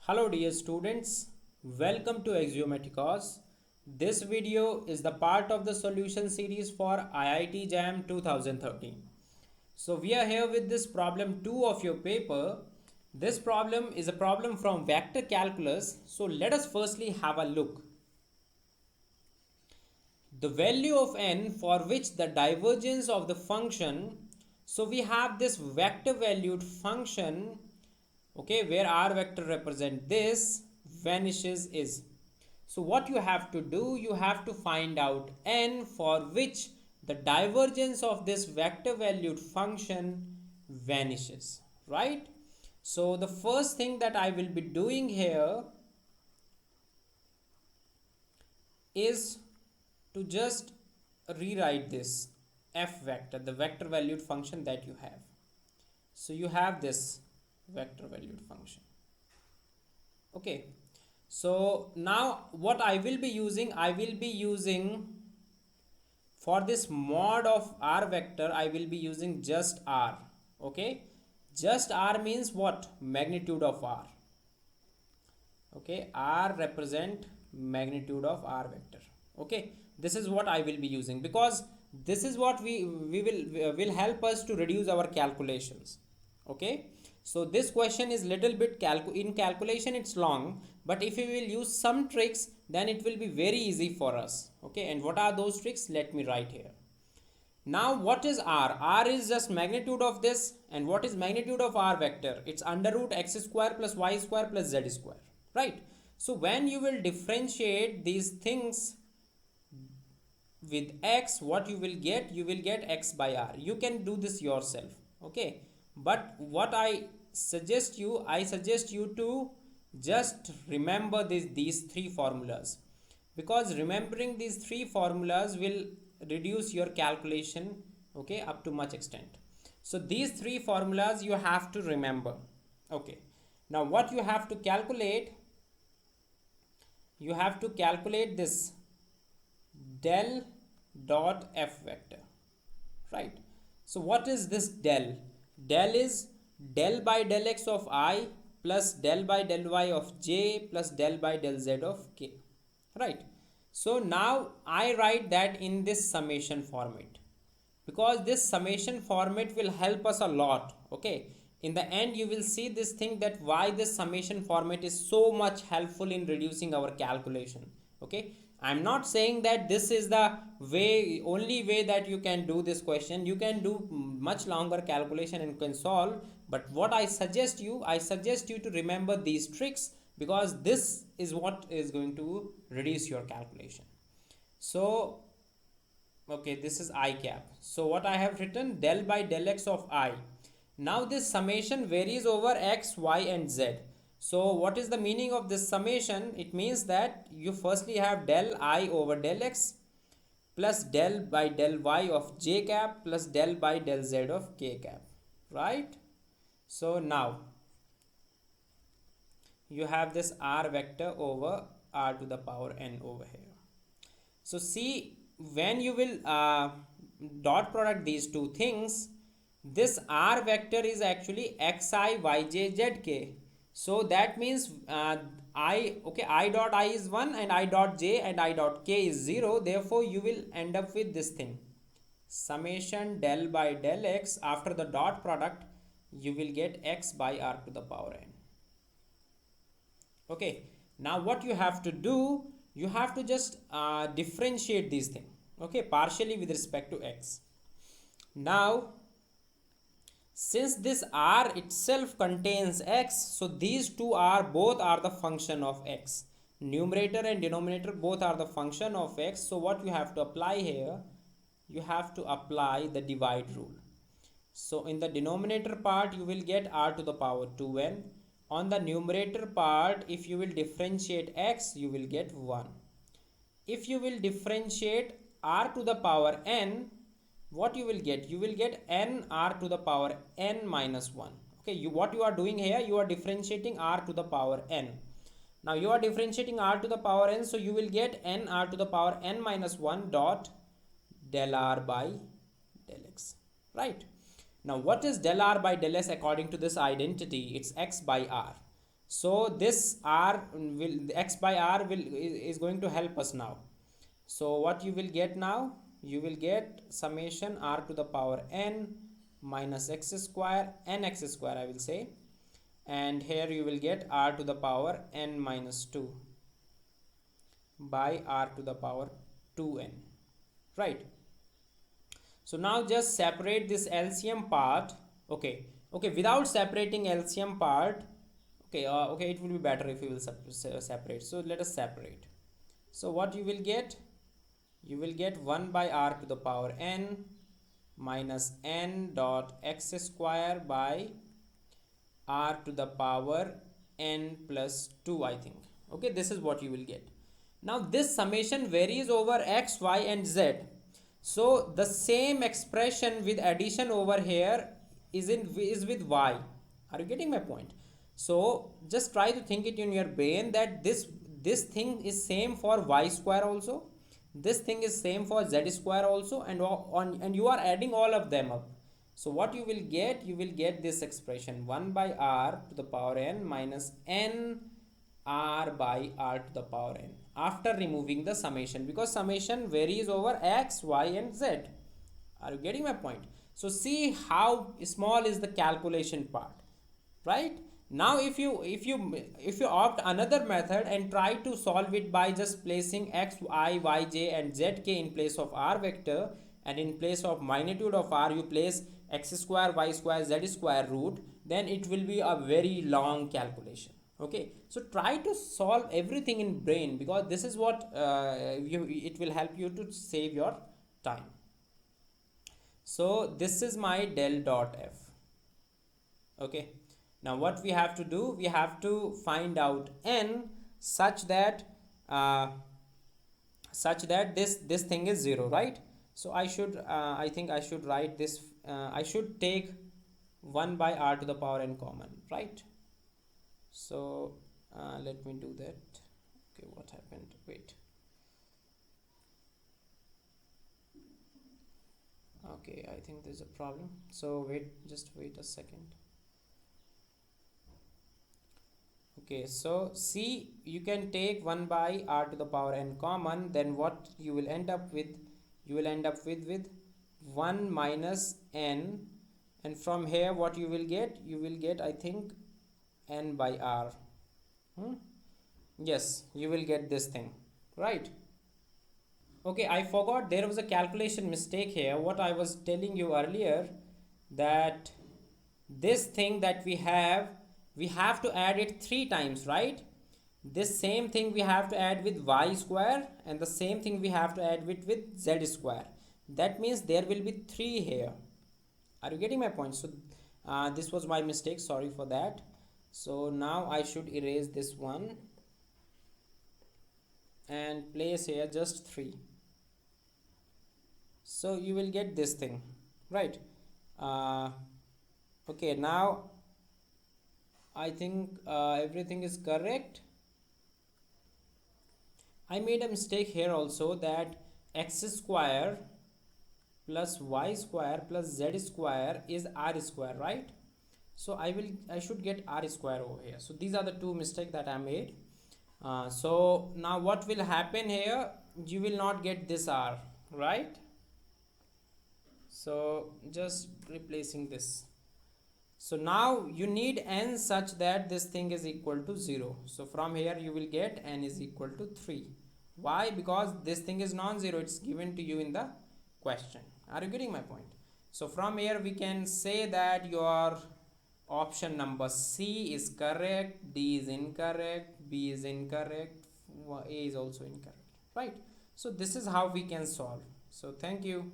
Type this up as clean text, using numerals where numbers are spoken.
Hello dear students, welcome to Axiomaticos. This video is the part of the solution series for IIT JAM 2013. So we are here with this problem 2 of your paper. This problem is a problem from vector calculus. So let us firstly have a look. The value of n for which the divergence of the function, so we have this vector valued function, okay, where r vector represent this, vanishes is. So what you have to do, you have to find out n for which the divergence of this vector valued function vanishes, right? So the first thing that I will be doing here is to just rewrite this f vector, the vector valued function that you have. So you have this vector valued function. Okay, so now what I will be using, for this mod of r vector, I will be using just r. Okay, just r means what? Magnitude of r. Okay, r represent magnitude of r vector. Okay, this is what I will be using because this is what we will help us to reduce our calculations. Okay, so this question is little bit in calculation it's long, but if we will use some tricks then it will be very easy for us. Okay, and what are those tricks? Let me write here. Now what is r? R is just magnitude of this, and what is magnitude of r vector? It's under root x square plus y square plus z square, right? So when you will differentiate these things with x, what you will get? You will get x by r. You can do this yourself, okay? But what I suggest you to just remember these three formulas, because remembering these three formulas will reduce your calculation, okay, up to much extent. So these three formulas you have to remember. Okay, now what you have to calculate, you have to calculate this del dot f vector, right? So what is this del? Del is del by del x of I plus del by del y of j plus del by del z of k, right? So now I write that in this summation format, because this summation format will help us a lot. Okay, in the end you will see this thing, that why this summation format is so much helpful in reducing our calculation. Okay, I'm not saying that this is the only way that you can do this question. You can do much longer calculation and can solve, but what I suggest you to remember these tricks, because this is what is going to reduce your calculation. So okay, this is I cap. So what I have written, del by del x of I. Now this summation varies over x, y and z. So what is the meaning of this summation? It means that you firstly have del I over del x plus del by del y of j cap plus del by del z of k cap, right? So now you have this r vector over r to the power n over here. So see, when you will dot product these two things, this r vector is actually xi yj zk. So that means I dot I is 1 and I dot j and I dot k is 0. Therefore you will end up with this thing, summation del by del x. After the dot product you will get x by r to the power n. Okay, now what you have to do, you have to just differentiate these things, okay, partially with respect to x. Now since this r itself contains x, so these two are both are the function of x. Numerator and denominator both are the function of x. So what you have to apply here, you have to apply the divide rule. So in the denominator part you will get r to the power 2n. On the numerator part, if you will differentiate x, you will get 1. If you will differentiate r to the power n, what you will get? You will get n r to the power n minus 1. Okay, what you are doing here, you are differentiating r to the power n. Now you are differentiating r to the power n, so you will get n r to the power n minus 1 dot del r by del x, right? Now what is del r by del s according to this identity? It's x by r. So this r will, x by r will is going to help us now. So what you will get now, you will get summation r to the power n minus x square, n x square I will say, and here you will get r to the power n minus 2 by r to the power 2n, right? So now just separate this LCM part. Okay, okay, without separating LCM part, okay, okay, it will be better if you will separate. So let us separate. So what you will get, you will get 1 by r to the power n minus n dot x square by r to the power n plus 2, I think. Okay, this is what you will get. Now this summation varies over x, y and z. So the same expression with addition over here is with y. Are you getting my point? So just try to think it in your brain that this thing is same for y square also, this thing is same for z square also, and you are adding all of them up. So what you will get, you will get this expression 1 by r to the power n minus n r by r to the power n after removing the summation, because summation varies over x, y and z. Are you getting my point? So see how small is the calculation part, right? Now if you opt another method and try to solve it by just placing x, I, y, j and z k in place of r vector, and in place of magnitude of r you place x square, y square, z square root, then it will be a very long calculation. Okay, so try to solve everything in brain, because this is what it will help you to save your time. So this is my del dot f. Okay, now what we have to do, we have to find out n such that this thing is 0, right? So I should I think I should write this, I should take 1 by r to the power n common, right? So let me do that. Okay, what happened? Wait. Okay, I think there's a problem. So just wait a second. Okay, so see, you can take 1 by r to the power n common, then what you will end up with, you will end up with 1 minus n, and from here what you will get, you will get I think n by r. Yes, you will get this thing, right? Okay, I forgot there was a calculation mistake here. What I was telling you earlier, that this thing that we have to add it 3 times, right? This same thing we have to add with y square, and the same thing we have to add with z square. That means there will be 3 here. Are you getting my point? So this was my mistake, sorry for that. So now I should erase this one and place here just 3. So you will get this thing, right? Okay, now I think everything is correct. I made a mistake here also, that x square plus y square plus z square is r square, right? So I should get r square over here. So these are the 2 mistakes that I made. So now what will happen here, you will not get this r, right? So just replacing this. So now you need n such that this thing is equal to 0. So from here you will get n is equal to 3. Why? Because this thing is non-zero, it's given to you in the question. Are you getting my point? So from here we can say that your option number C is correct, D is incorrect, B is incorrect, A is also incorrect, right? So this is how we can solve. So thank you.